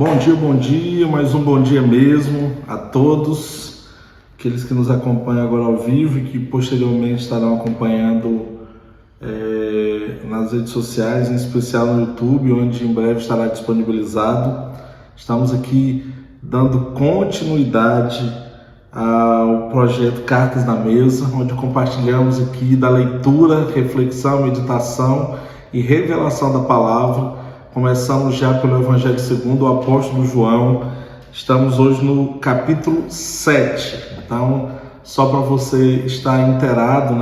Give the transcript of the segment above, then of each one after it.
Bom dia, mais um bom dia mesmo a todos, aqueles que nos acompanham agora ao vivo e que posteriormente estarão acompanhando nas redes sociais, em especial no YouTube, onde em breve estará disponibilizado. Estamos aqui dando continuidade ao projeto Cartas na Mesa, onde compartilhamos aqui da leitura, reflexão, meditação e revelação da palavra. Começamos já pelo Evangelho segundo o apóstolo João. Estamos hoje no capítulo 7. Então, só para você estar inteirado,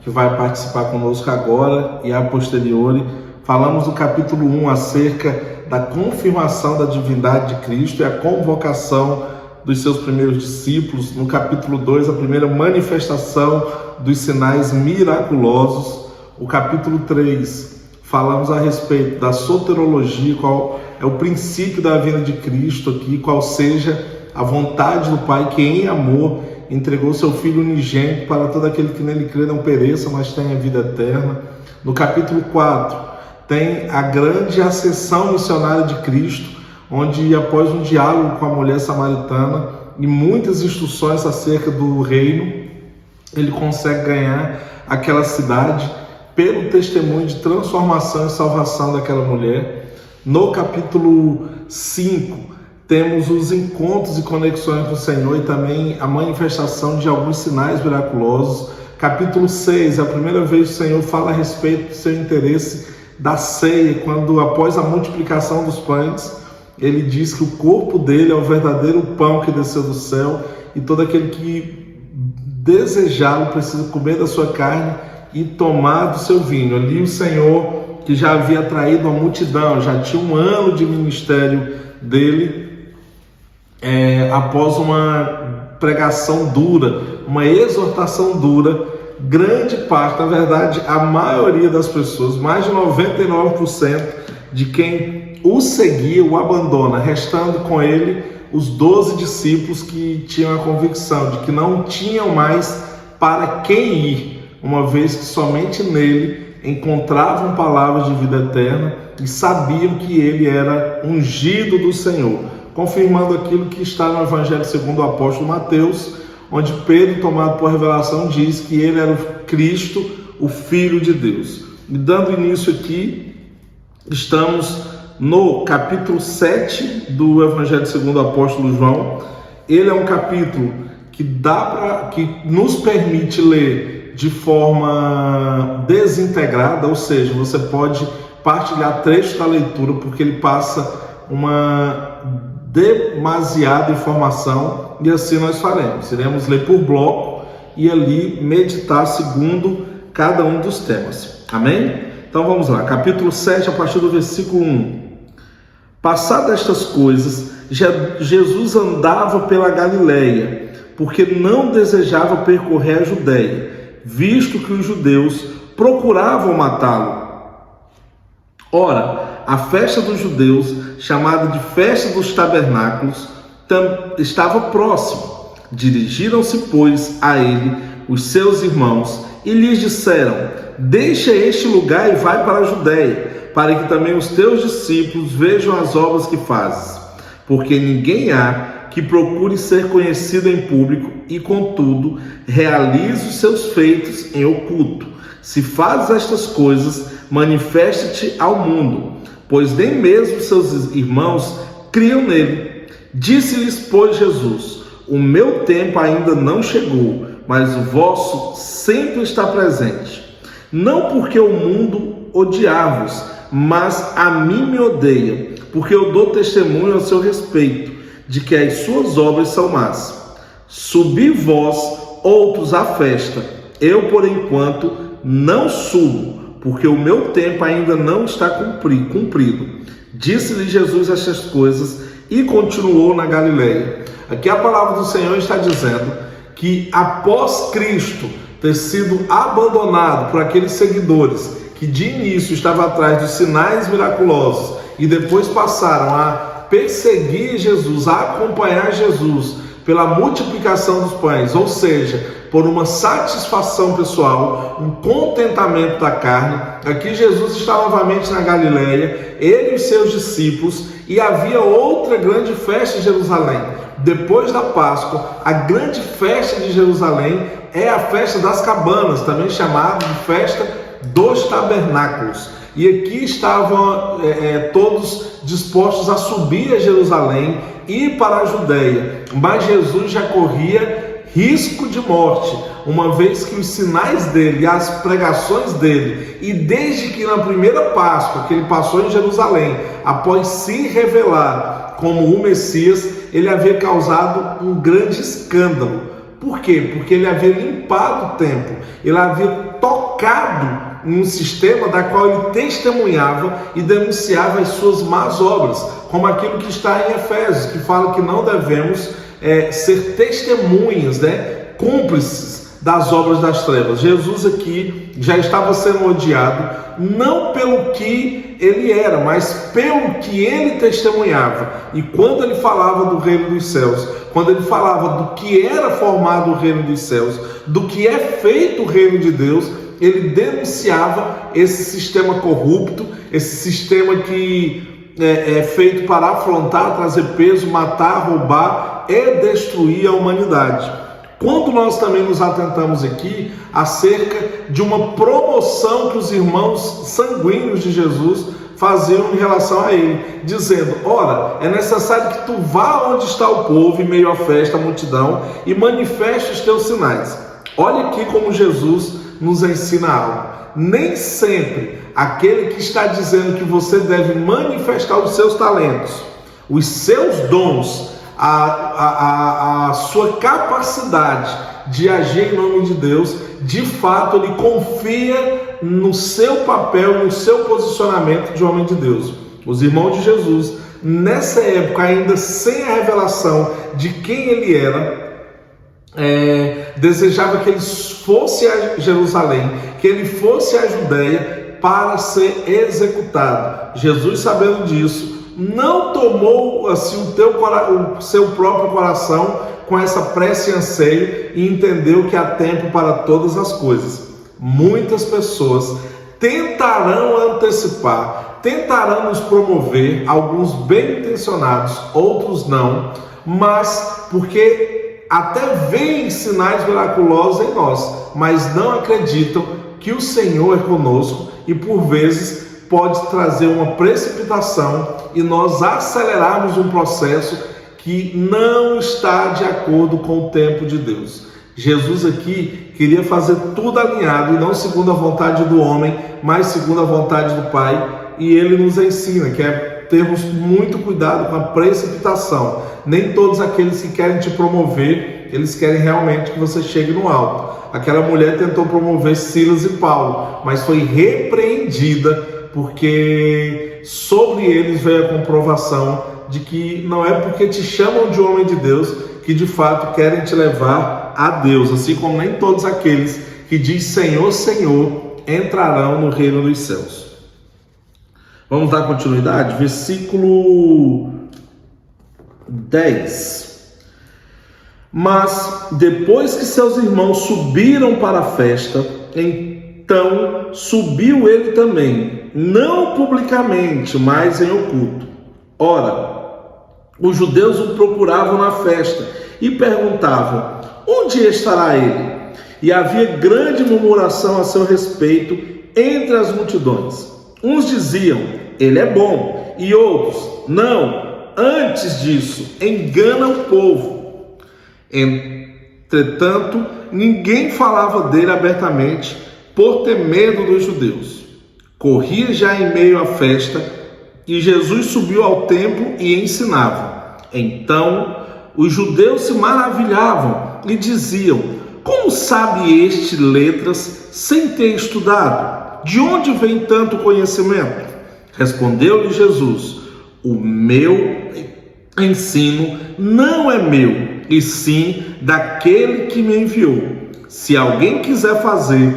que vai participar conosco agora e a posteriori, falamos do capítulo 1 acerca da confirmação da divindade de Cristo e a convocação dos seus primeiros discípulos. No capítulo 2, a primeira manifestação dos sinais miraculosos. O capítulo 3, falamos a respeito da soterologia, qual é o princípio da vinda de Cristo aqui, qual seja a vontade do Pai, que em amor entregou seu Filho unigênito para todo aquele que nele crê não pereça, mas tenha vida eterna. No capítulo 4, tem a grande ascensão missionária de Cristo, onde após um diálogo com a mulher samaritana e muitas instruções acerca do reino, ele consegue ganhar aquela cidade pelo testemunho de transformação e salvação daquela mulher. No capítulo 5, temos os encontros e conexões com o Senhor e também a manifestação de alguns sinais miraculosos. Capítulo 6, é a primeira vez que o Senhor fala a respeito do seu interesse da ceia, quando após a multiplicação dos pães, ele diz que o corpo dele é o verdadeiro pão que desceu do céu e todo aquele que desejá-lo precisa comer da sua carne e tomar do seu vinho. Ali o Senhor, que já havia atraído a multidão, já tinha um ano de ministério dele, após uma pregação dura, uma exortação dura, grande parte, na verdade, a maioria das pessoas, mais de 99% de quem o seguia, o abandona, restando com ele os 12 discípulos que tinham a convicção de que não tinham mais para quem ir, uma vez que somente nele encontravam palavras de vida eterna e sabiam que ele era ungido do Senhor, confirmando aquilo que está no Evangelho segundo o apóstolo Mateus, onde Pedro, tomado por revelação, diz que ele era o Cristo, o Filho de Deus. E dando início aqui, estamos no capítulo 7 do Evangelho segundo o apóstolo João. Ele é um capítulo que nos permite ler de forma desintegrada, ou seja, você pode partilhar trechos da leitura, porque ele passa uma demasiada informação, e assim nós faremos. Iremos ler por bloco e ali meditar segundo cada um dos temas. Amém? Então vamos lá, capítulo 7, a partir do versículo 1. Passadas estas coisas, Jesus andava pela Galileia, porque não desejava percorrer a Judeia, visto que os judeus procuravam matá-lo. Ora, a festa dos judeus, chamada de Festa dos Tabernáculos, estava próxima. Dirigiram-se, pois, a ele os seus irmãos e lhes disseram: deixa este lugar e vai para a Judeia, para que também os teus discípulos vejam as obras que fazes. Porque ninguém há que procure ser conhecido em público e, contudo, realize os seus feitos em oculto. Se fazes estas coisas, manifesta-te ao mundo, pois nem mesmo seus irmãos criam nele. Disse-lhes, pois, Jesus: o meu tempo ainda não chegou, mas o vosso sempre está presente. Não porque o mundo odiar-vos, mas a mim me odeia, porque eu dou testemunho ao seu respeito, de que as suas obras são más. Subi vós outros à festa, eu por enquanto não subo, porque o meu tempo ainda não está cumprido. Disse-lhe Jesus estas coisas e continuou na Galileia. Aqui a palavra do Senhor está dizendo que após Cristo ter sido abandonado por aqueles seguidores que de início estavam atrás dos sinais miraculosos e depois passaram a perseguir Jesus, a acompanhar Jesus pela multiplicação dos pães, ou seja, por uma satisfação pessoal, um contentamento da carne. Aqui Jesus está novamente na Galileia, ele e os seus discípulos, e havia outra grande festa em Jerusalém. Depois da Páscoa, a grande festa de Jerusalém é a festa das cabanas, também chamada de festa dos tabernáculos. E aqui estavam todos dispostos a subir a Jerusalém e ir para a Judéia, mas Jesus já corria risco de morte, uma vez que os sinais dele, as pregações dele, e desde que na primeira Páscoa que ele passou em Jerusalém, após se revelar como o Messias, ele havia causado um grande escândalo. Por quê? Porque ele havia limpado o templo, ele havia tocado em um sistema da qual ele testemunhava e denunciava as suas más obras, como aquilo que está em Efésios, que fala que não devemos ser testemunhas, cúmplices das obras das trevas. Jesus aqui já estava sendo odiado, não pelo que ele era, mas pelo que ele testemunhava. E quando ele falava do reino dos céus, quando ele falava do que era formado o reino dos céus, do que é feito o reino de Deus, ele denunciava esse sistema corrupto, esse sistema que é feito para afrontar, trazer peso, matar, roubar e destruir a humanidade. Quando nós também nos atentamos aqui acerca de uma promoção que os irmãos sanguíneos de Jesus faziam em relação a ele, dizendo: ora, é necessário que tu vá onde está o povo, em meio à festa, à multidão, e manifeste os teus sinais. Olha aqui como Jesus nos ensina algo. Nem sempre aquele que está dizendo que você deve manifestar os seus talentos, os seus dons, a sua capacidade de agir em nome de Deus, de fato ele confia no seu papel, no seu posicionamento de homem de Deus. Os irmãos de Jesus, nessa época ainda sem a revelação de quem ele era, desejava que ele fosse a Jerusalém, que ele fosse a Judéia para ser executado. Jesus, sabendo disso, não tomou assim o seu próprio coração com essa pressa e anseio, e entendeu que há tempo para todas as coisas. Muitas pessoas tentarão antecipar, tentarão nos promover, alguns bem intencionados, outros não, mas porque até veem sinais miraculosos em nós, mas não acreditam que o Senhor é conosco, e por vezes pode trazer uma precipitação e nós acelerarmos um processo que não está de acordo com o tempo de Deus. Jesus aqui queria fazer tudo alinhado, e não segundo a vontade do homem, mas segundo a vontade do Pai, e ele nos ensina que termos muito cuidado com a precipitação. Nem todos aqueles que querem te promover, eles querem realmente que você chegue no alto. Aquela mulher tentou promover Silas e Paulo, mas foi repreendida, porque sobre eles veio a comprovação de que não é porque te chamam de homem de Deus que de fato querem te levar a Deus, assim como nem todos aqueles que diz Senhor, Senhor entrarão no reino dos céus. Vamos dar continuidade? Versículo 10. Mas depois que seus irmãos subiram para a festa, então subiu ele também, não publicamente, mas em oculto. Ora, os judeus o procuravam na festa e perguntavam: onde estará ele? E havia grande murmuração a seu respeito entre as multidões. Uns diziam: ele é bom, e outros: não, antes disso, engana o povo. Entretanto, ninguém falava dele abertamente, por ter medo dos judeus. Corria já em meio à festa, e Jesus subiu ao templo e ensinava. Então, os judeus se maravilhavam e diziam: como sabe este letras sem ter estudado? De onde vem tanto conhecimento? Respondeu-lhe Jesus: o meu ensino não é meu, e sim daquele que me enviou. Se alguém quiser fazer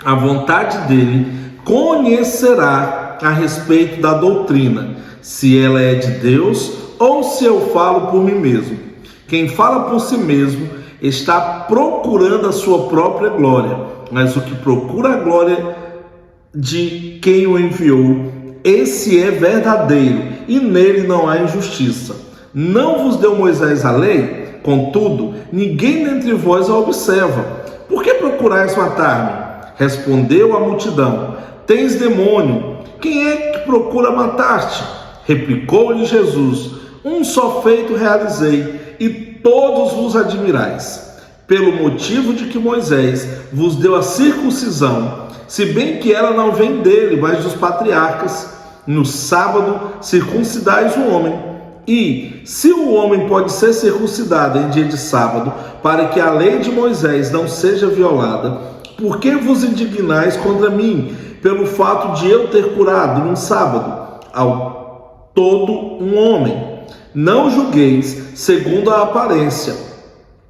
a vontade dele, conhecerá a respeito da doutrina, se ela é de Deus ou se eu falo por mim mesmo. Quem fala por si mesmo está procurando a sua própria glória, mas o que procura a glória de quem o enviou, esse é verdadeiro, e nele não há injustiça. Não vos deu Moisés a lei? Contudo, ninguém dentre vós a observa. Por que procurais matar-me? Respondeu a multidão: tens demônio. Quem é que procura matar-te? Replicou-lhe Jesus: um só feito realizei, e todos vos admirais. Pelo motivo de que Moisés vos deu a circuncisão, se bem que ela não vem dele, mas dos patriarcas, no sábado circuncidais o homem. E, se o homem pode ser circuncidado em dia de sábado, para que a lei de Moisés não seja violada, por que vos indignais contra mim, pelo fato de eu ter curado num sábado ao todo um homem? Não julgueis segundo a aparência,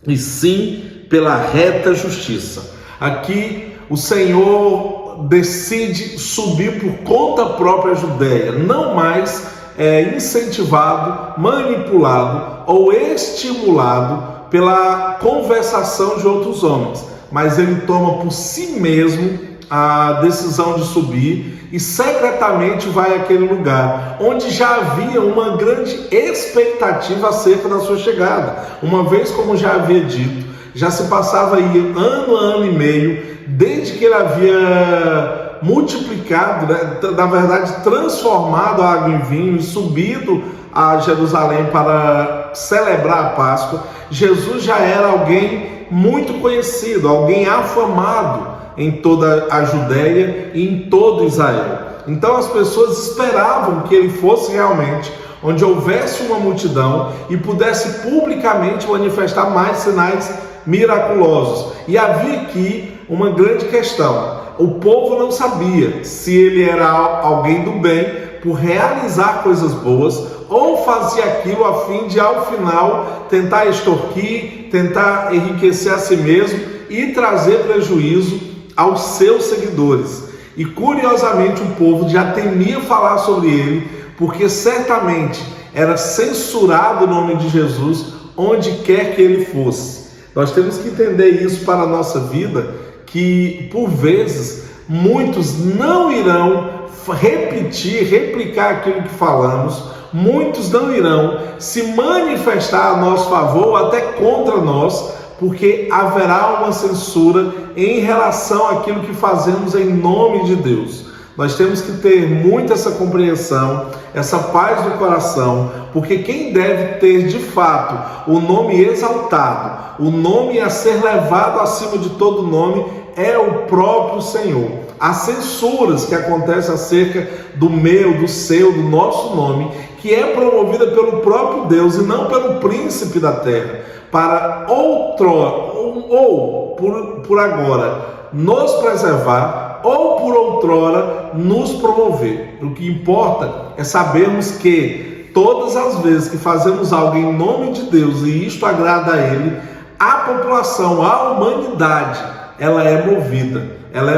e sim pela reta justiça. Aqui o Senhor decide subir por conta própria a Judéia, não mais incentivado, manipulado ou estimulado pela conversação de outros homens, mas ele toma por si mesmo a decisão de subir e secretamente vai àquele lugar onde já havia uma grande expectativa acerca da sua chegada, uma vez, como já havia dito, já se passava aí ano e meio desde que ele havia multiplicado, na verdade transformado a água em vinho e subido a Jerusalém para celebrar a Páscoa. Jesus já era alguém muito conhecido, alguém afamado em toda a Judéia e em todo Israel. Então as pessoas esperavam que ele fosse realmente onde houvesse uma multidão e pudesse publicamente manifestar mais sinais miraculosos. E havia aqui uma grande questão: o povo não sabia se ele era alguém do bem por realizar coisas boas ou fazia aquilo a fim de, ao final, tentar extorquir, tentar enriquecer a si mesmo e trazer prejuízo aos seus seguidores. E curiosamente o povo já temia falar sobre ele, porque certamente era censurado o nome de Jesus onde quer que ele fosse. Nós temos que entender isso para a nossa vida, que por vezes muitos não irão replicar aquilo que falamos, muitos não irão se manifestar a nosso favor ou até contra nós, porque haverá uma censura em relação àquilo que fazemos em nome de Deus. Nós temos que ter muito essa compreensão, essa paz no coração, porque quem deve ter de fato o nome exaltado, o nome a ser levado acima de todo nome, é o próprio Senhor. As censuras que acontecem acerca do meu, do seu, do nosso nome, que é promovida pelo próprio Deus e não pelo príncipe da terra, para outrora ou por agora nos preservar ou por outrora nos promover. O que importa é sabermos que todas as vezes que fazemos algo em nome de Deus e isto agrada a Ele, a população, a humanidade, ela é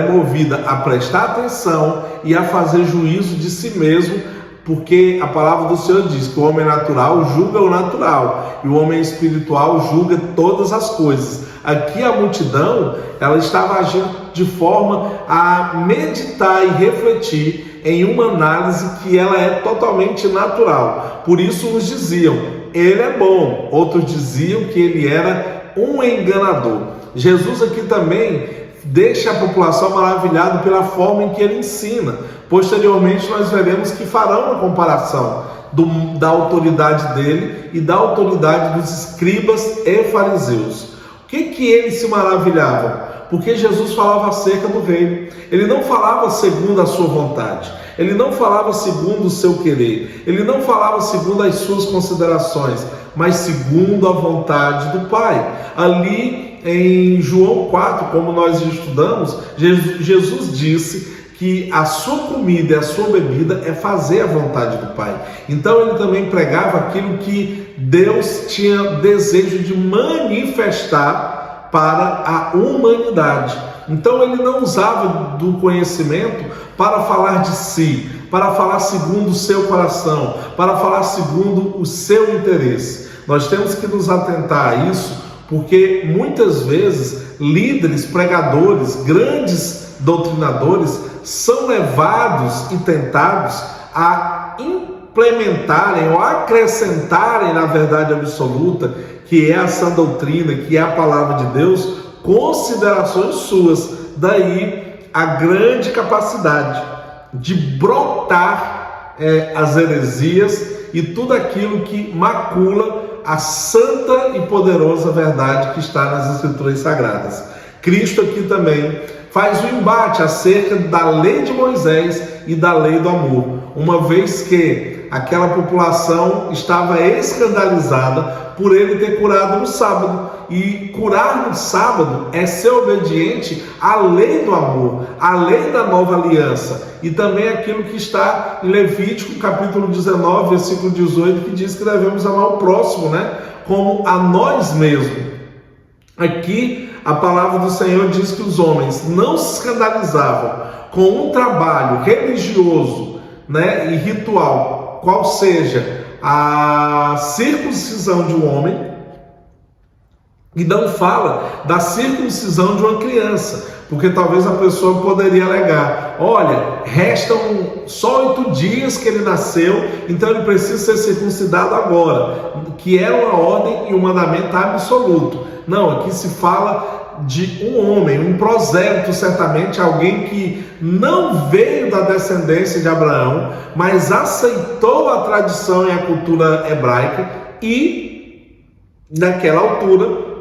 movida a prestar atenção e a fazer juízo de si mesmo, porque a palavra do Senhor diz que o homem natural julga o natural e o homem espiritual julga todas as coisas. Aqui a multidão, ela estava agindo de forma a meditar e refletir em uma análise que ela é totalmente natural. Por isso nos diziam: ele é bom. Outros diziam que ele era um enganador. Jesus aqui também deixa a população maravilhada pela forma em que ele ensina. Posteriormente nós veremos que farão uma comparação da autoridade dele e da autoridade dos escribas e fariseus. O que eles se maravilhavam? Porque Jesus falava acerca do reino. Ele não falava segundo a sua vontade, ele não falava segundo o seu querer, ele não falava segundo as suas considerações, mas segundo a vontade do Pai. Ali em João 4, como nós estudamos, Jesus disse que a sua comida e a sua bebida é fazer a vontade do Pai. Então ele também pregava aquilo que Deus tinha desejo de manifestar para a humanidade. Então ele não usava do conhecimento para falar de si, para falar segundo o seu coração, para falar segundo o seu interesse, Nós temos que nos atentar a isso, porque muitas vezes líderes, pregadores, grandes doutrinadores são levados e tentados a implementarem ou acrescentarem na verdade absoluta, que é a sã doutrina, que é a palavra de Deus, considerações suas. Daí a grande capacidade de brotar as heresias e tudo aquilo que macula a santa e poderosa verdade que está nas Escrituras Sagradas. Cristo aqui também faz o embate acerca da lei de Moisés e da lei do amor, uma vez que aquela população estava escandalizada por ele ter curado no sábado, e curar no sábado é ser obediente à lei do amor, à lei da nova aliança, e também aquilo que está em Levítico capítulo 19, versículo 18, que diz que devemos amar o próximo, como a nós mesmos. Aqui a palavra do Senhor diz que os homens não se escandalizavam com um trabalho religioso, e ritual, qual seja a circuncisão de um homem, e não fala da circuncisão de uma criança, porque talvez a pessoa poderia alegar: olha, restam só 8 dias que ele nasceu, então ele precisa ser circuncidado agora, que é uma ordem e um mandamento absoluto. Não, aqui se fala de um homem, um prosélito, certamente alguém que não veio da descendência de Abraão, mas aceitou a tradição e a cultura hebraica, e naquela altura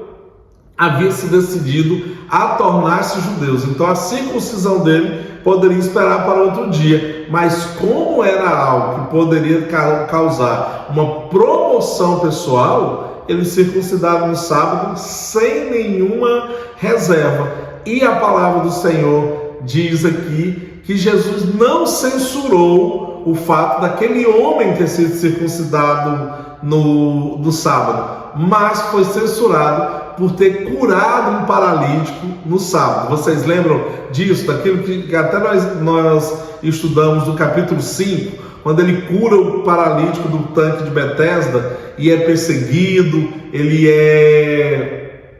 havia se decidido a tornar-se judeus. Então a circuncisão dele poderia esperar para outro dia, mas como era algo que poderia causar uma promoção pessoal, ele circuncidava no sábado sem nenhuma reserva. E a palavra do Senhor diz aqui que Jesus não censurou o fato daquele homem ter sido circuncidado no sábado, mas foi censurado por ter curado um paralítico no sábado. Vocês lembram disso? Daquilo que até nós estudamos no capítulo 5, quando ele cura o paralítico do tanque de Betesda, e é perseguido, ele é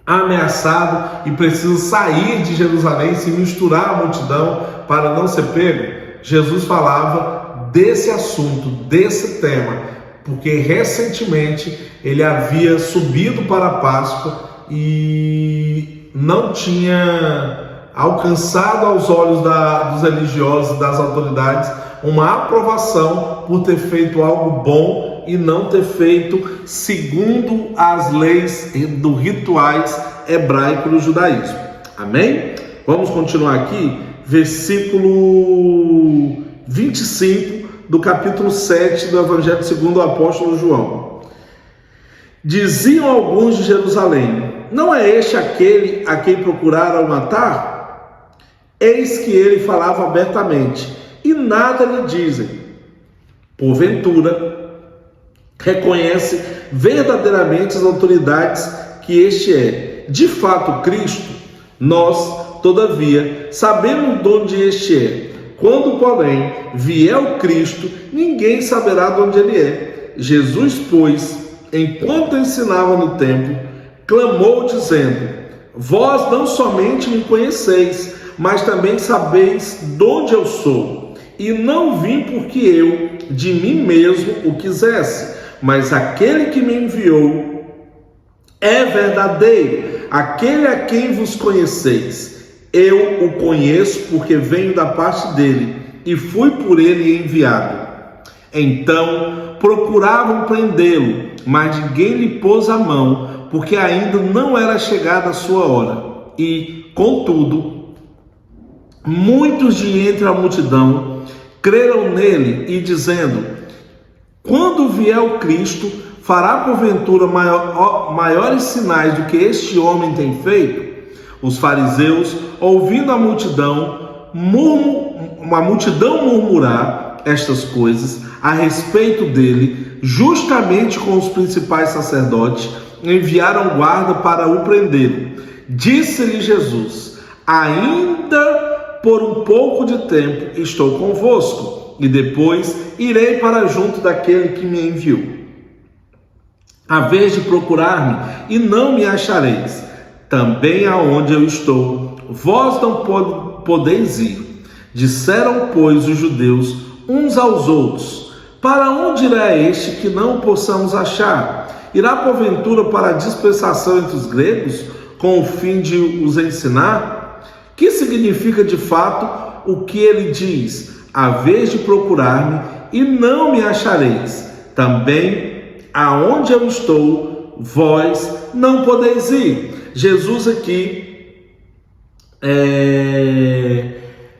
ameaçado e precisa sair de Jerusalém, se misturar à multidão para não ser pego. Jesus falava desse assunto, desse tema, porque recentemente ele havia subido para a Páscoa e não tinha alcançado aos olhos dos religiosos e das autoridades uma aprovação por ter feito algo bom e não ter feito segundo as leis dos rituais hebraicos do judaísmo. Amém? Vamos continuar aqui, versículo 25 do capítulo 7 do Evangelho segundo o apóstolo João. Diziam alguns de Jerusalém: não é este aquele a quem procuraram matar? Eis que ele falava abertamente, e nada lhe dizem. Porventura, reconhece verdadeiramente as autoridades que este é, de fato, Cristo? Nós, todavia, sabemos de onde este é. Quando, porém, vier o Cristo, ninguém saberá de onde ele é. Jesus, pois, enquanto ensinava no templo, clamou dizendo: vós não somente me conheceis, mas também sabeis de onde eu sou. E não vim porque eu de mim mesmo o quisesse, mas aquele que me enviou é verdadeiro, aquele a quem vos conheceis. Eu o conheço porque venho da parte dele e fui por ele enviado. Então procuravam prendê-lo, mas ninguém lhe pôs a mão, porque ainda não era chegada a sua hora. E, contudo, muitos de entre a multidão creram nele e dizendo: quando vier o Cristo, fará porventura maiores sinais do que este homem tem feito? Os fariseus, ouvindo a multidão murmurar estas coisas a respeito dele, justamente com os principais sacerdotes, enviaram guarda para o prender. Disse-lhe Jesus: ainda por um pouco de tempo estou convosco, e depois irei para junto daquele que me enviou. vez de procurar-me, e não me achareis. Também aonde eu estou, vós não podeis ir. Disseram, pois, os judeus uns aos outros: para onde irá este que não possamos achar? Irá porventura para a dispersação entre os gregos, com o fim de os ensinar? Que significa de fato o que ele diz? A vez de procurar-me, e não me achareis. Também aonde eu estou, vós não podeis ir. Jesus aqui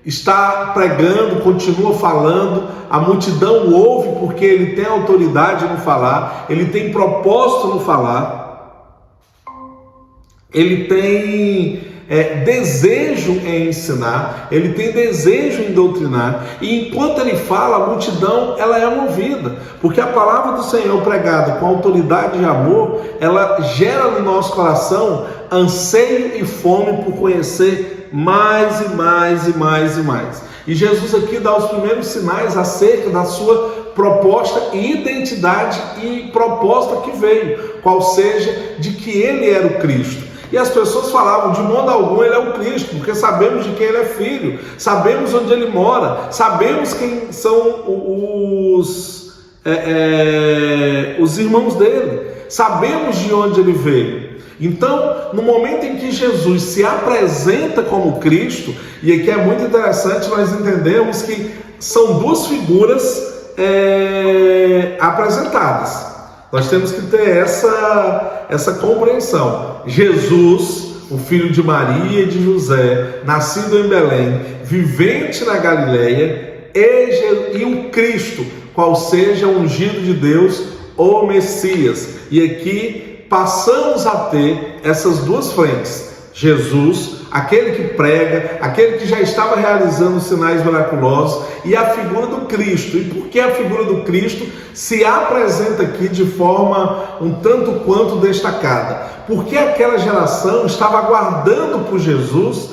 está pregando, continua falando, a multidão ouve porque ele tem autoridade no falar, ele tem propósito no falar, ele tem desejo em ensinar, ele tem desejo em doutrinar, e enquanto ele fala, a multidão ela é movida, porque a palavra do Senhor pregada com autoridade e amor, ela gera no nosso coração anseio e fome por conhecer mais e mais e mais e mais. E Jesus aqui dá os primeiros sinais acerca da sua proposta e identidade e proposta que veio, qual seja de que ele era o Cristo. E as pessoas falavam, de modo algum ele é o Cristo, porque sabemos de quem ele é filho, sabemos onde ele mora, sabemos quem são os irmãos dele, sabemos de onde ele veio. Então, no momento em que Jesus se apresenta como Cristo, e aqui é muito interessante nós entendemos que são duas figuras apresentadas. Nós temos que ter essa compreensão. Jesus, o filho de Maria e de José, nascido em Belém, vivente na Galileia, e o Cristo, qual seja o ungido de Deus, o Messias. E aqui passamos a ter essas duas frentes. Jesus, aquele que prega, aquele que já estava realizando sinais miraculosos, e a figura do Cristo. E por que a figura do Cristo se apresenta aqui de forma um tanto quanto destacada? Porque aquela geração estava aguardando por Jesus,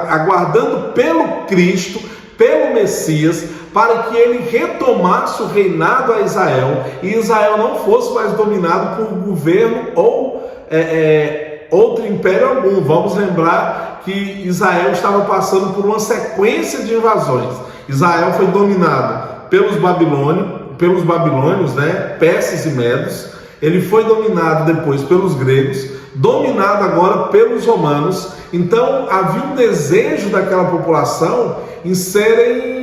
aguardando pelo Cristo, pelo Messias, para que ele retomasse o reinado a Israel, e Israel não fosse mais dominado por um governo ou outro império algum. Vamos lembrar que Israel estava passando por uma sequência de invasões. Israel foi dominado pelos babilônios, persas e medos. Ele foi dominado depois pelos gregos, dominado agora pelos romanos. Então havia um desejo daquela população em serem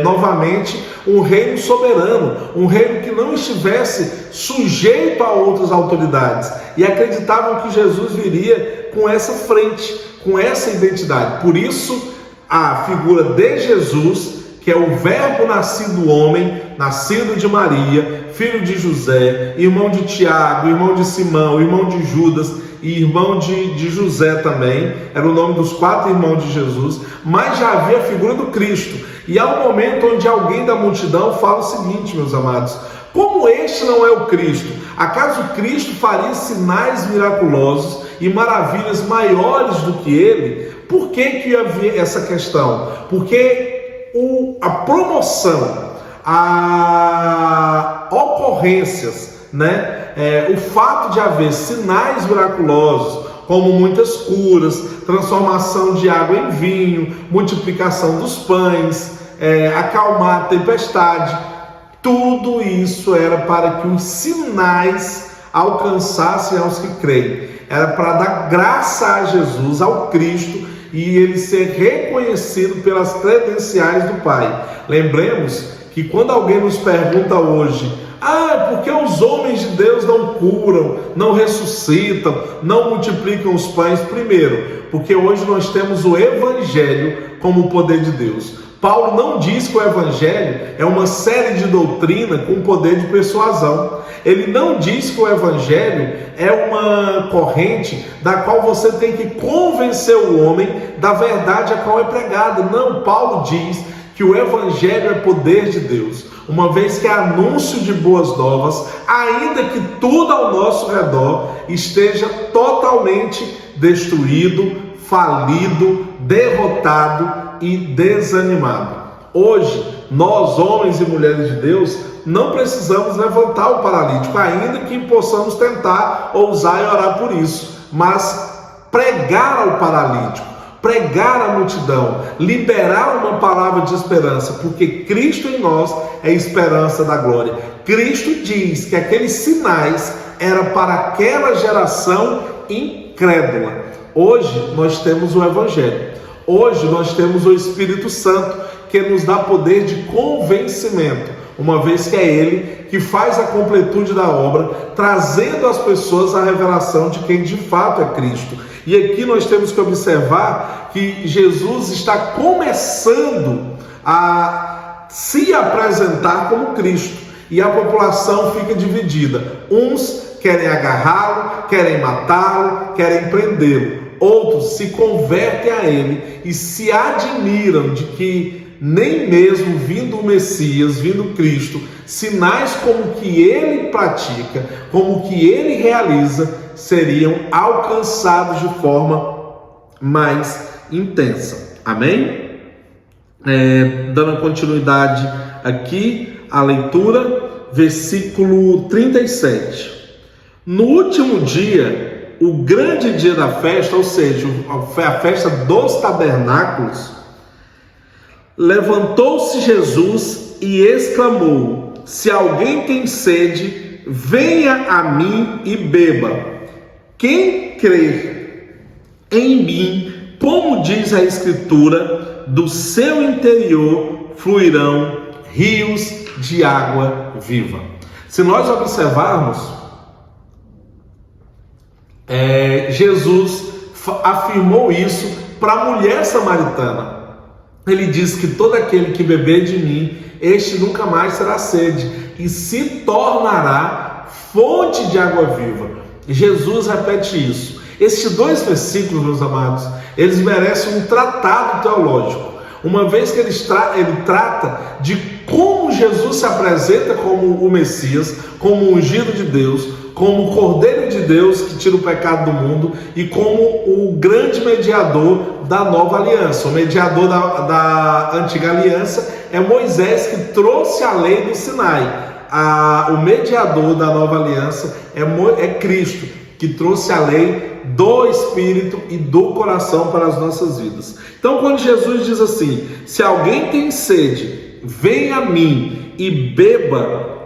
novamente um reino soberano, um reino que não estivesse sujeito a outras autoridades, e acreditavam que Jesus viria com essa frente, com essa identidade. Por isso a figura de Jesus, que é o verbo nascido homem, nascido de Maria, filho de José, irmão de Tiago, irmão de Simão, irmão de Judas e irmão de José também, era o nome dos 4 irmãos de Jesus, mas já havia a figura do Cristo. E há um momento onde alguém da multidão fala o seguinte, meus amados: como este não é o Cristo? Acaso Cristo faria sinais miraculosos e maravilhas maiores do que ele? Por que havia essa questão? Porque a promoção, a ocorrências, o fato de haver sinais miraculosos, como muitas curas, transformação de água em vinho, multiplicação dos pães, acalmar a tempestade, tudo isso era para que os sinais alcançassem aos que creem. Era para dar graça a Jesus, ao Cristo, e ele ser reconhecido pelas credenciais do Pai. Lembremos que quando alguém nos pergunta hoje: por que os homens de Deus não curam, não ressuscitam, não multiplicam os pães? Primeiro, porque hoje nós temos o Evangelho como o poder de Deus. Paulo não diz que o Evangelho é uma série de doutrina com poder de persuasão. Ele não diz que o Evangelho é uma corrente da qual você tem que convencer o homem da verdade a qual é pregada. Não, Paulo diz que o Evangelho é poder de Deus, uma vez que é anúncio de boas novas, ainda que tudo ao nosso redor esteja totalmente destruído, falido, derrotado e desanimado. Hoje, nós, homens e mulheres de Deus, não precisamos levantar o paralítico, ainda que possamos tentar ousar e orar por isso, mas pregar ao paralítico, pregar à multidão, liberar uma palavra de esperança, porque Cristo em nós é a esperança da glória. Cristo diz que aqueles sinais eram para aquela geração incrédula. Hoje nós temos o Evangelho, hoje nós temos o Espírito Santo, que nos dá poder de convencimento, uma vez que é Ele que faz a completude da obra, trazendo às pessoas a revelação de quem de fato é Cristo. E aqui nós temos que observar que Jesus está começando a se apresentar como Cristo, e a população fica dividida. Uns querem agarrá-lo, querem matá-lo, querem prendê-lo. Outros se convertem a ele e se admiram de que nem mesmo vindo o Messias, vindo Cristo, sinais como que ele pratica, como que ele realiza, seriam alcançados de forma mais intensa. Amém? Dando continuidade aqui à leitura, versículo 37. No último dia, o grande dia da festa, ou seja, a festa dos tabernáculos, levantou-se Jesus e exclamou: se alguém tem sede, venha a mim e beba. Quem crer em mim, como diz a Escritura, do seu interior fluirão rios de água viva. Se nós observarmos, Jesus afirmou isso para a mulher samaritana. Ele diz que todo aquele que beber de mim, este nunca mais terá sede, e se tornará fonte de água viva. Jesus repete isso. Estes dois versículos, meus amados, eles merecem um tratado teológico, uma vez que ele trata de como Jesus se apresenta como o Messias, como o ungido de Deus, como o Cordeiro de Deus que tira o pecado do mundo e como o grande mediador da nova aliança. O mediador da antiga aliança é Moisés, que trouxe a lei do Sinai. O mediador da nova aliança é Cristo, que trouxe a lei do Espírito e do coração para as nossas vidas. Então, quando Jesus diz assim: se alguém tem sede, venha a mim e beba,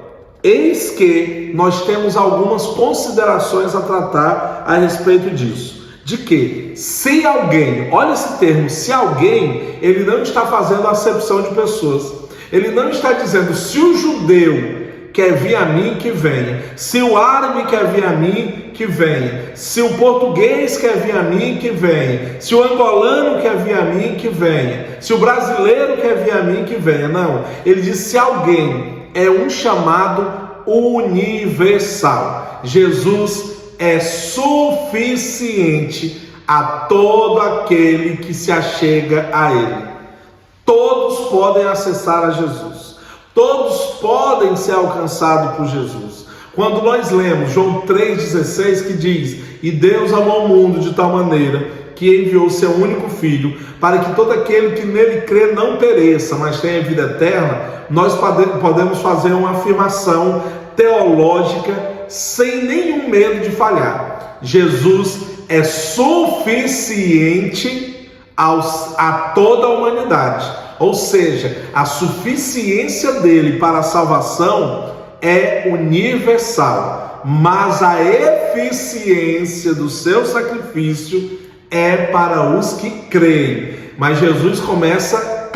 eis que nós temos algumas considerações a tratar a respeito disso. De que? Se alguém, olha esse termo, se alguém, ele não está fazendo acepção de pessoas. Ele não está dizendo, se o judeu quer vir a mim, que venha. Se o árabe quer vir a mim, que venha. Se o português quer vir a mim, que venha. Se o angolano quer vir a mim, que venha. Se o brasileiro quer vir a mim, que venha. Não, ele diz se alguém, é um chamado universal. Jesus é suficiente a todo aquele que se achega a ele. Todos podem acessar a Jesus. Todos podem ser alcançados por Jesus. Quando nós lemos João 3,16, que diz: e Deus amou o mundo de tal maneira que enviou seu único Filho, para que todo aquele que nele crê não pereça, mas tenha vida eterna, nós podemos fazer uma afirmação teológica sem nenhum medo de falhar. Jesus é suficiente a toda a humanidade. Ou seja, a suficiência dele para a salvação é universal, mas a eficiência do seu sacrifício é para os que creem. Mas Jesus começa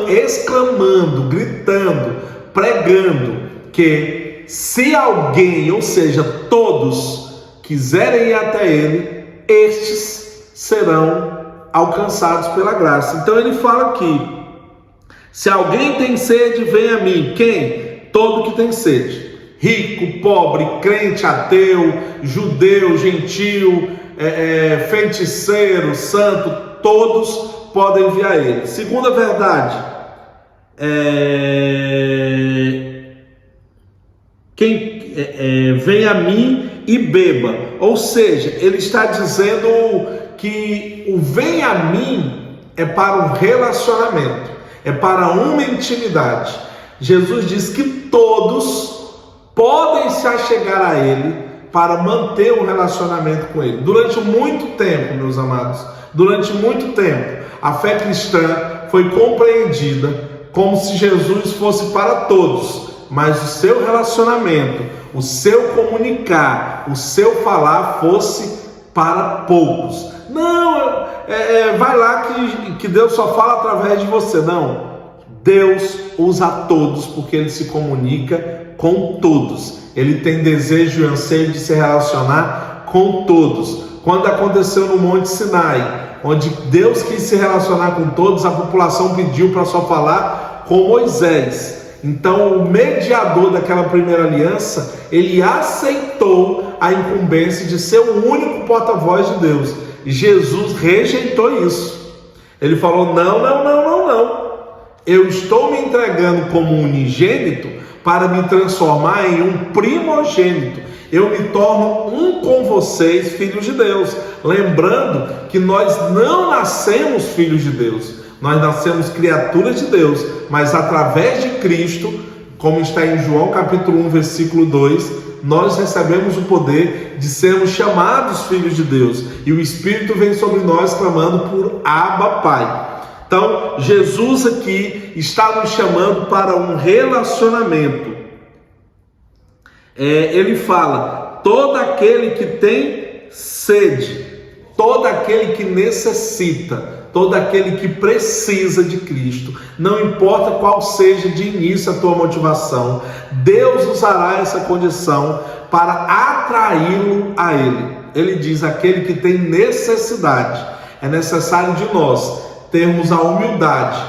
exclamando, gritando, pregando que se alguém, ou seja, todos, quiserem ir até ele, estes serão alcançados pela graça. Então ele fala aqui: se alguém tem sede, venha a mim. Quem? Todo que tem sede. Rico, pobre, crente, ateu, judeu, gentil, feiticeiro, santo, todos podem vir a ele. Segunda verdade, vem a mim e beba. Ou seja, ele está dizendo que o vem a mim é para um relacionamento. é para uma intimidade. Jesus diz que todos podem se achegar a Ele para manter um relacionamento com Ele. Durante muito tempo, meus amados, durante muito tempo, a fé cristã foi compreendida como se Jesus fosse para todos, mas o seu relacionamento, o seu comunicar, o seu falar fosse para poucos. Não, vai lá que Deus só fala através de você. Não, Deus usa a todos porque Ele se comunica com todos. Ele tem desejo e anseio de se relacionar com todos. Quando aconteceu no Monte Sinai, onde Deus quis se relacionar com todos, a população pediu para só falar com Moisés. Então o mediador daquela primeira aliança, ele aceitou a incumbência de ser o único porta-voz de Deus. E Jesus rejeitou isso. Ele falou: não. Eu estou me entregando como unigênito para me transformar em um primogênito. Eu me torno um com vocês, filhos de Deus. Lembrando que nós não nascemos filhos de Deus. Nós nascemos criaturas de Deus, mas através de Cristo, como está em João capítulo 1, versículo 2, nós recebemos o poder de sermos chamados filhos de Deus. E o Espírito vem sobre nós clamando por Abba, Pai. Então, Jesus aqui está nos chamando para um relacionamento. Ele fala: todo aquele que tem sede, todo aquele que necessita, todo aquele que precisa de Cristo, não importa qual seja de início a tua motivação, Deus usará essa condição para atraí-lo a Ele. Ele diz: aquele que tem necessidade. É necessário de nós termos a humildade,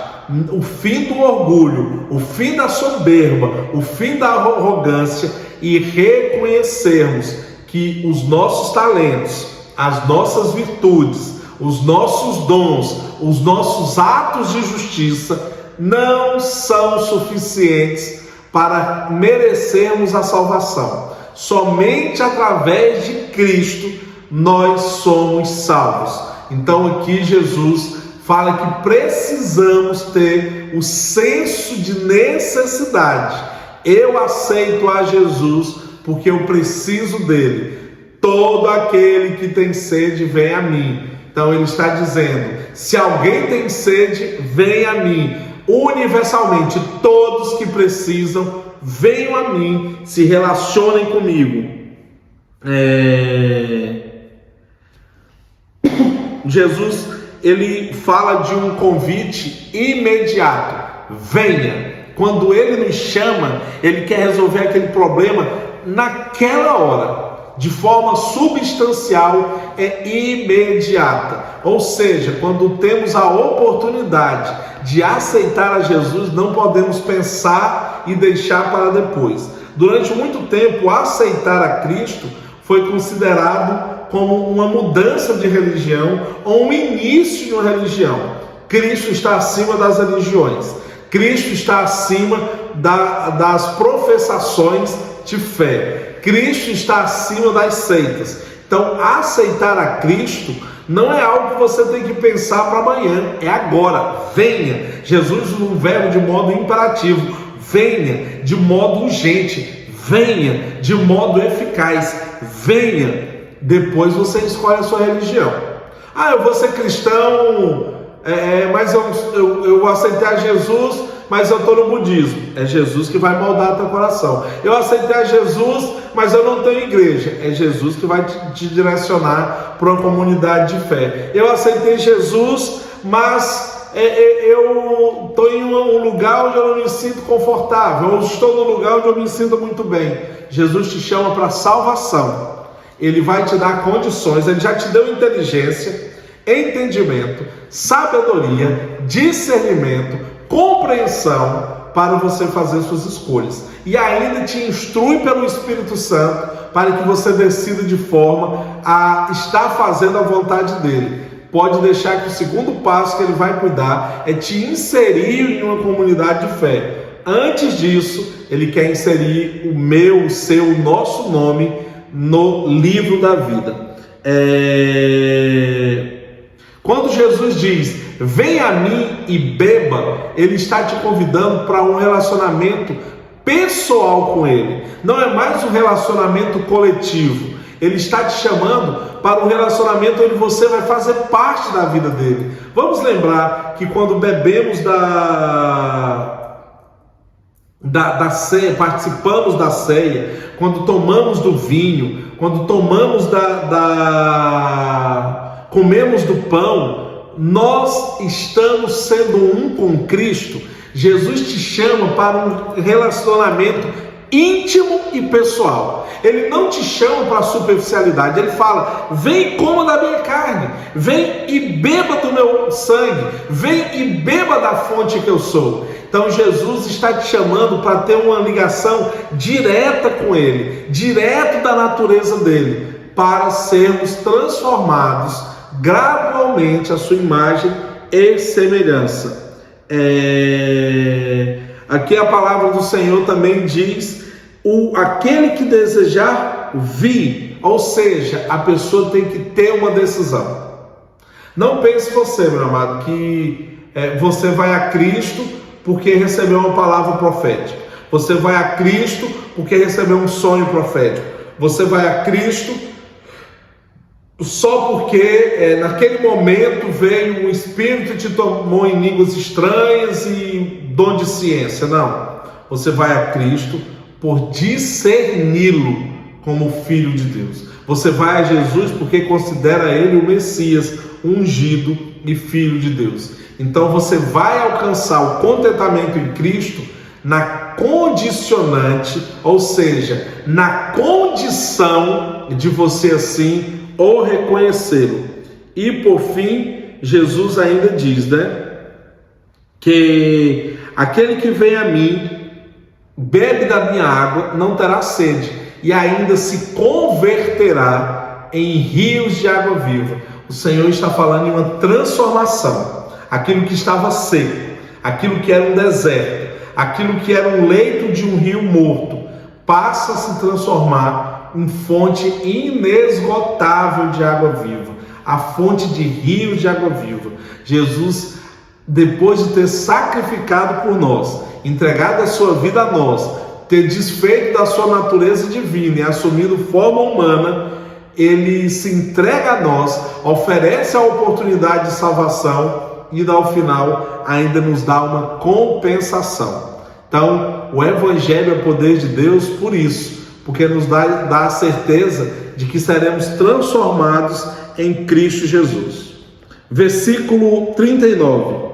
o fim do orgulho, o fim da soberba, o fim da arrogância, e reconhecermos que os nossos talentos, as nossas virtudes, os nossos dons, os nossos atos de justiça não são suficientes para merecermos a salvação. Somente através de Cristo nós somos salvos. Então aqui Jesus fala que precisamos ter o senso de necessidade. Eu aceito a Jesus porque eu preciso dele. Todo aquele que tem sede, vem a mim. Então ele está dizendo: se alguém tem sede, vem a mim. Universalmente, todos que precisam, venham a mim, se relacionem comigo. Jesus, ele fala de um convite imediato: venha. Quando ele nos chama, ele quer resolver aquele problema naquela hora, de forma substancial e imediata. Ou seja, quando temos a oportunidade de aceitar a Jesus, não podemos pensar e deixar para depois. Durante muito tempo, aceitar a Cristo foi considerado como uma mudança de religião ou um início de uma religião. Cristo está acima das religiões. Cristo está acima das professações de fé. Cristo está acima das seitas. Então, aceitar a Cristo não é algo que você tem que pensar para amanhã, é agora. Venha. Jesus usa um verbo de modo imperativo. Venha de modo urgente. Venha de modo eficaz. Venha. Depois você escolhe a sua religião. Eu vou ser cristão, mas eu aceitei a Jesus, mas eu estou no budismo. É Jesus que vai moldar teu coração. Eu aceitei a Jesus, mas eu não tenho igreja. É Jesus que vai te direcionar para uma comunidade de fé. Eu aceitei Jesus, mas eu estou em um lugar onde eu não me sinto confortável. Eu estou no lugar onde eu me sinto muito bem. Jesus te chama para salvação. Ele vai te dar condições. Ele já te deu inteligência, entendimento, sabedoria, discernimento, compreensão para você fazer suas escolhas. E ainda te instrui pelo Espírito Santo para que você decida de forma a estar fazendo a vontade dele. Pode deixar que o segundo passo que ele vai cuidar é te inserir em uma comunidade de fé. Antes disso, ele quer inserir o meu, o seu, o nosso nome no livro da vida. Quando Jesus diz: venha a mim e beba, ele está te convidando para um relacionamento pessoal com ele. Não é mais um relacionamento coletivo. Ele está te chamando para um relacionamento onde você vai fazer parte da vida dele. Vamos lembrar que quando bebemos da ceia, participamos da ceia, quando tomamos do vinho, quando tomamos comemos do pão, nós estamos sendo um com Cristo. Jesus te chama para um relacionamento íntimo e pessoal. Ele não te chama para a superficialidade. Ele fala: vem e coma da minha carne, vem e beba do meu sangue, vem e beba da fonte que eu sou. Então Jesus está te chamando para ter uma ligação direta com Ele, direto da natureza dele, para sermos transformados gradualmente à sua imagem e semelhança. Aqui a palavra do Senhor também diz: aquele que desejar vir, ou seja, a pessoa tem que ter uma decisão. Não pense você, meu amado, que você vai a Cristo porque recebeu uma palavra profética. Você vai a Cristo porque recebeu um sonho profético. Você vai a Cristo só porque naquele momento veio um Espírito e te tomou em línguas estranhas e dom de ciência. Não. Você vai a Cristo por discerni-lo como Filho de Deus. Você vai a Jesus porque considera Ele o Messias, ungido e Filho de Deus. Então você vai alcançar o contentamento em Cristo na condicionante, ou seja, na condição de você assim o reconhecê-lo. E por fim, Jesus ainda diz, que aquele que vem a mim, bebe da minha água, não terá sede, e ainda se converterá em rios de água viva. O Senhor está falando em uma transformação. Aquilo que estava seco, aquilo que era um deserto, aquilo que era um leito de um rio morto, passa a se transformar em fonte inesgotável de água viva, a fonte de rios de água viva. Jesus, depois de ter sacrificado por nós, entregado a sua vida a nós, ter desfeito da sua natureza divina e assumido forma humana, ele se entrega a nós, oferece a oportunidade de salvação e ao final ainda nos dá uma compensação. Então, o Evangelho é poder de Deus por isso, porque nos dá a certeza de que seremos transformados em Cristo Jesus. Versículo 39.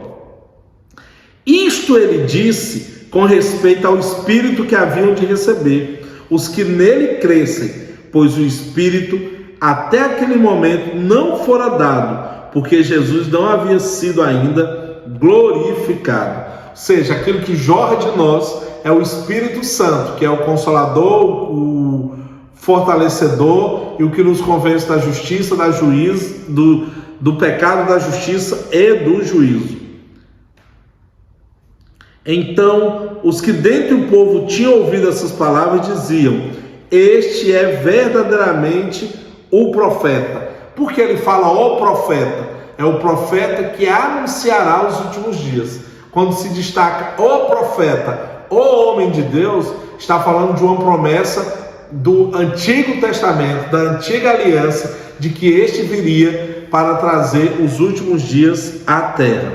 Isto ele disse com respeito ao Espírito que haviam de receber os que nele crescem, pois o Espírito até aquele momento não fora dado, porque Jesus não havia sido ainda glorificado. Ou seja, aquilo que jorra de nós é o Espírito Santo, que é o Consolador, o fortalecedor e o que nos convence da justiça, da juízo, do pecado, da justiça e do juízo. Então, os que dentre o povo tinham ouvido essas palavras diziam: este é verdadeiramente o profeta. Porque ele fala o profeta? É o profeta que anunciará os últimos dias. Quando se destaca o profeta, o homem de Deus, está falando de uma promessa do Antigo Testamento, da Antiga Aliança, de que este viria para trazer os últimos dias à terra.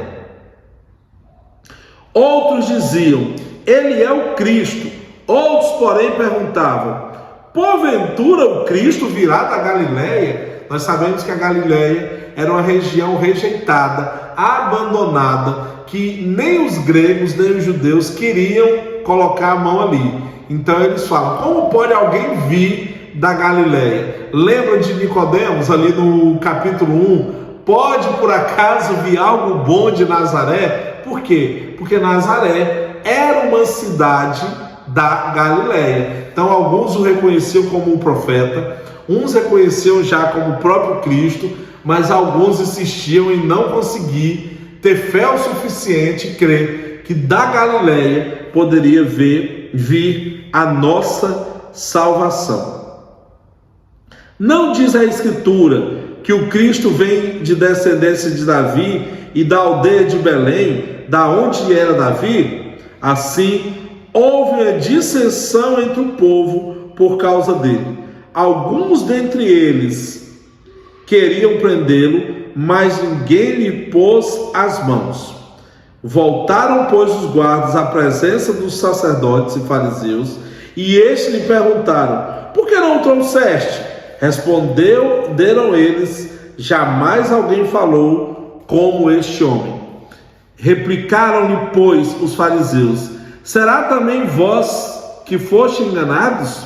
Outros diziam: ele é o Cristo. Outros, porém, perguntavam: porventura o Cristo virá da Galileia? Nós sabemos que a Galileia era uma região rejeitada, abandonada, que nem os gregos nem os judeus queriam colocar a mão ali. Então eles falam: como pode alguém vir da Galileia? Lembra de Nicodemos ali no capítulo 1? Pode por acaso vir algo bom de Nazaré? Por quê? Porque Nazaré era uma cidade da Galileia. Então alguns o reconheciam como um profeta, uns reconheciam já como o próprio Cristo, mas alguns insistiam em não conseguir ter fé o suficiente e crer que da Galileia poderia vir a nossa salvação. Não diz a Escritura que que o Cristo vem de descendência de Davi e da aldeia de Belém, da onde era Davi? Assim, houve a dissensão entre o povo por causa dele. Alguns dentre eles queriam prendê-lo, mas ninguém lhe pôs as mãos. Voltaram, pois, os guardas à presença dos sacerdotes e fariseus, e estes lhe perguntaram: por que não o trouxeste? Responderam eles: jamais alguém falou como este homem. Replicaram-lhe, pois, os fariseus: será também vós que foste enganados?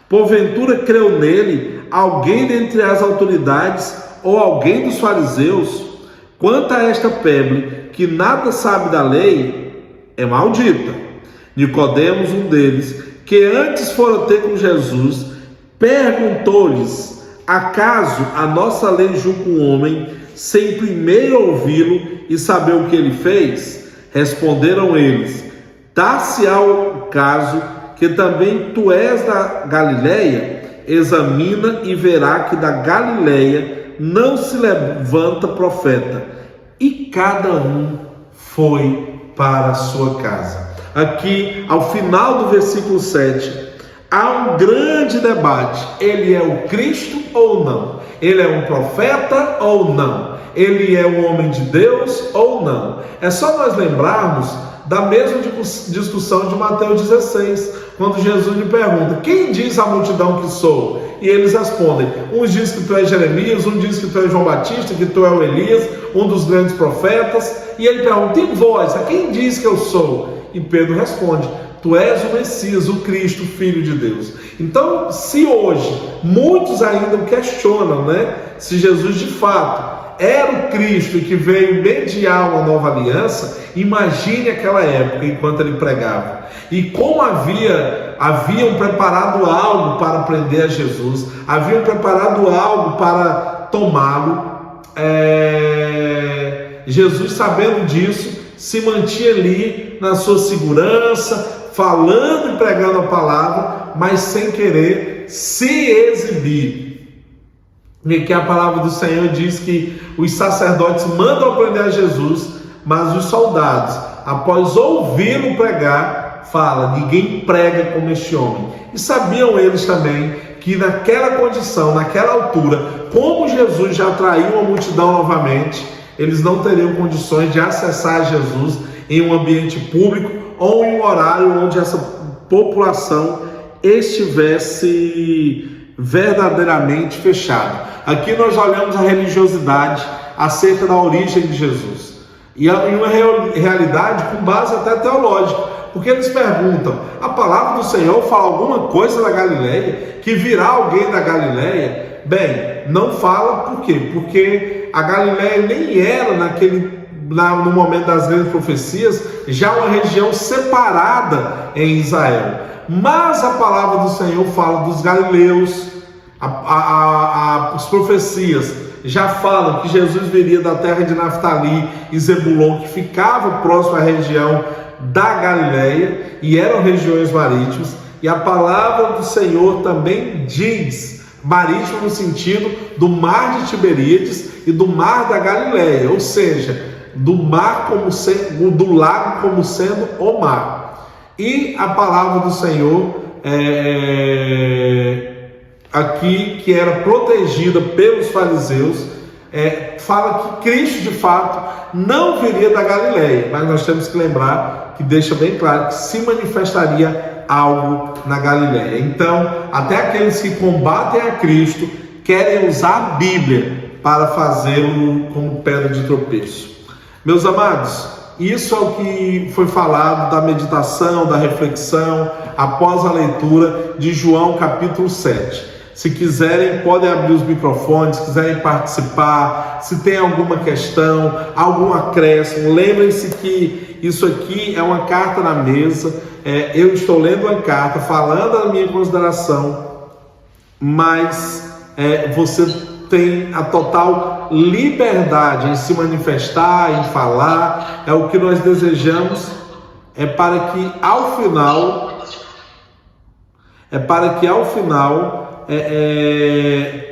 Porventura creu nele alguém dentre as autoridades ou alguém dos fariseus? Quanto a esta febre, que nada sabe da lei, é maldita. Nicodemos, um deles, que antes fora ter com Jesus, perguntou-lhes: acaso a nossa lei julga um homem sem primeiro ouvi-lo e saber o que ele fez? Responderam eles: dá-se-á o caso que também tu és da Galileia? Examina e verá que da Galileia não se levanta profeta. E cada um foi para a sua casa. Aqui, ao final do versículo 7, há um grande debate. Ele é o Cristo ou não? Ele é um profeta ou não? Ele é um homem de Deus ou não? É só nós lembrarmos da mesma discussão de Mateus 16, quando Jesus lhe pergunta: quem diz a multidão que sou? E eles respondem: uns diz que tu és Jeremias, um diz que tu és João Batista, que tu és o Elias, um dos grandes profetas. E ele pergunta: e vós, a quem diz que eu sou? E Pedro responde: tu és o Messias, o Cristo, Filho de Deus. Então, se hoje muitos ainda questionam, se Jesus de fato era o Cristo que veio mediar uma nova aliança, imagine aquela época enquanto ele pregava. E como haviam preparado algo para prender a Jesus, haviam preparado algo para tomá-lo. Jesus, sabendo disso, se mantinha ali na sua segurança, falando e pregando a palavra, mas sem querer se exibir. E que a palavra do Senhor diz que os sacerdotes mandam prender a Jesus, mas os soldados, após ouvi-lo pregar, falam: ninguém prega como este homem. E sabiam eles também que naquela condição, naquela altura, como Jesus já atraiu uma multidão novamente, eles não teriam condições de acessar Jesus em um ambiente público ou em um horário onde essa população estivesse verdadeiramente fechada. Aqui nós olhamos a religiosidade acerca da origem de Jesus, e uma realidade com base até teológica, porque eles perguntam: a palavra do Senhor fala alguma coisa da Galileia? Que virá alguém da Galileia? Bem, não fala. Por quê? Porque a Galileia nem era no momento das grandes profecias já uma região separada em Israel. Mas a palavra do Senhor fala dos galileus. As profecias já falam que Jesus viria da terra de Naftali e Zebulon, que ficava próximo à região da Galileia, e eram regiões marítimas. E a palavra do Senhor também diz marítimo no sentido do mar de Tiberíades e do mar da Galileia, ou seja, do lago como sendo o mar. E a palavra do Senhor aqui, que era protegida pelos fariseus, fala que Cristo de fato não viria da Galileia, mas nós temos que lembrar que deixa bem claro que se manifestaria algo na Galileia. Então, até aqueles que combatem a Cristo querem usar a Bíblia para fazê-lo como pedra de tropeço. Meus amados, isso é o que foi falado da meditação, da reflexão, após a leitura de João capítulo 7. Se quiserem, podem abrir os microfones, se quiserem participar, se tem alguma questão, algum acréscimo. Lembrem-se que isso aqui é uma carta na mesa, eu estou lendo uma carta, falando a minha consideração, mas você tem a total liberdade em se manifestar, em falar. O que nós desejamos é para que ao final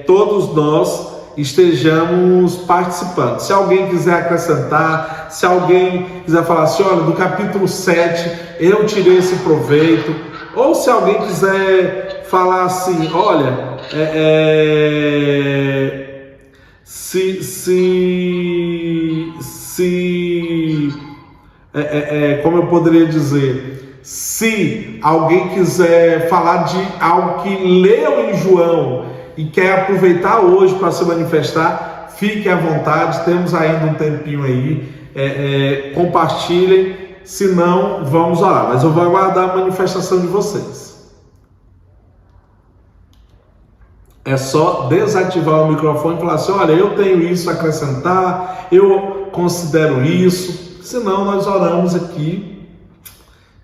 todos nós estejamos participando. Se alguém quiser acrescentar, se alguém quiser falar assim, olha, do capítulo 7 eu tirei esse proveito, ou se alguém quiser falar assim, olha, como eu poderia dizer, se alguém quiser falar de algo que leu em João e quer aproveitar hoje para se manifestar, fique à vontade, temos ainda um tempinho aí, compartilhem, se não, vamos orar, mas eu vou aguardar a manifestação de vocês. É só desativar o microfone e falar assim, olha, eu tenho isso a acrescentar, eu considero isso, senão nós oramos aqui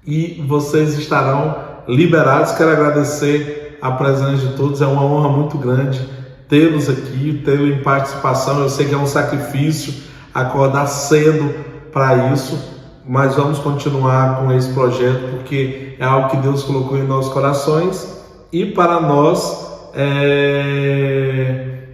e vocês estarão liberados. Quero agradecer a presença de todos, é uma honra muito grande tê-los aqui, tê-los em participação. Eu sei que é um sacrifício acordar cedo para isso, mas vamos continuar com esse projeto, porque é algo que Deus colocou em nossos corações e para nós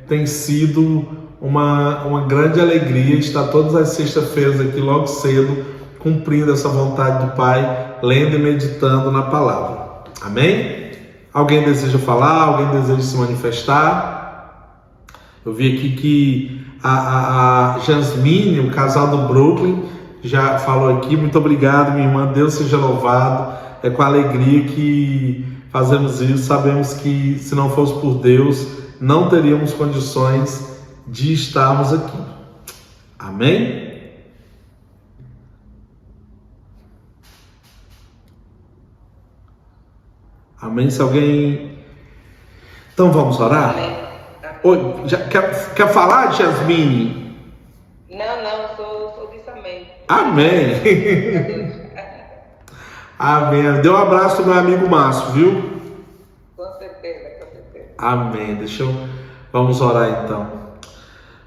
tem sido uma grande alegria estar todas as sextas-feiras aqui logo cedo, cumprindo essa vontade do Pai, lendo e meditando na palavra. Amém? Alguém deseja falar? Alguém deseja se manifestar? Eu vi aqui que a Jasmine, o casal do Brooklyn, já falou aqui. Muito obrigado, minha irmã. Deus seja louvado. É com alegria que fazemos isso. Sabemos que se não fosse por Deus, não teríamos condições de estarmos aqui. Amém? Amém? Se alguém... Então vamos orar? Amém. Oi, quer falar, Jasmine? Não, sou disso, amém. Amém. Amém. Dê um abraço pro meu amigo Márcio, viu? Com certeza. Amém. Vamos orar então.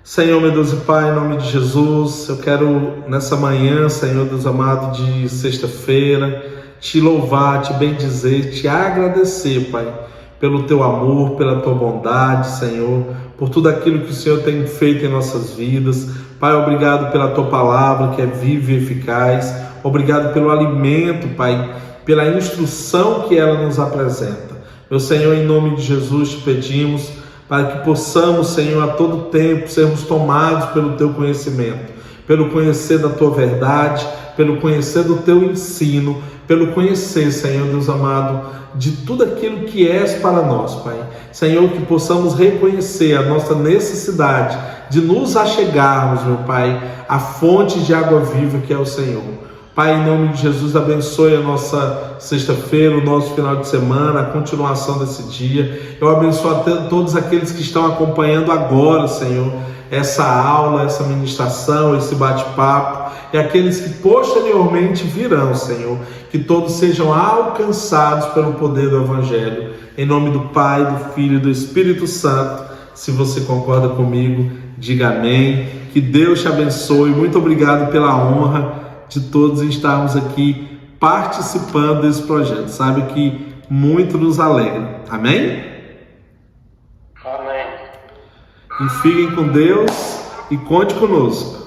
Senhor, meu Deus e Pai, em nome de Jesus, eu quero nessa manhã, Senhor Deus amado, de sexta-feira, te louvar, te bendizer, te agradecer, Pai, pelo teu amor, pela tua bondade, Senhor, por tudo aquilo que o Senhor tem feito em nossas vidas. Pai, obrigado pela tua palavra, que é viva e eficaz. Obrigado pelo alimento, Pai, pela instrução que ela nos apresenta. Meu Senhor, em nome de Jesus, te pedimos para que possamos, Senhor, a todo tempo sermos tomados pelo teu conhecimento, pelo conhecer da tua verdade, pelo conhecer do teu ensino, pelo conhecer, Senhor Deus amado, de tudo aquilo que és para nós, Pai. Senhor, que possamos reconhecer a nossa necessidade de nos achegarmos, meu Pai, à fonte de água viva que é o Senhor. Pai, em nome de Jesus, abençoe a nossa sexta-feira, o nosso final de semana, a continuação desse dia. Eu abençoo a todos aqueles que estão acompanhando agora, Senhor, essa aula, essa ministração, esse bate-papo, e aqueles que posteriormente virão, Senhor, que todos sejam alcançados pelo poder do Evangelho. Em nome do Pai, do Filho e do Espírito Santo. Se você concorda comigo, diga amém. Que Deus te abençoe. Muito obrigado pela honra de todos estarmos aqui participando desse projeto. Sabe que muito nos alegra. Amém? Amém. E fiquem com Deus e conte conosco.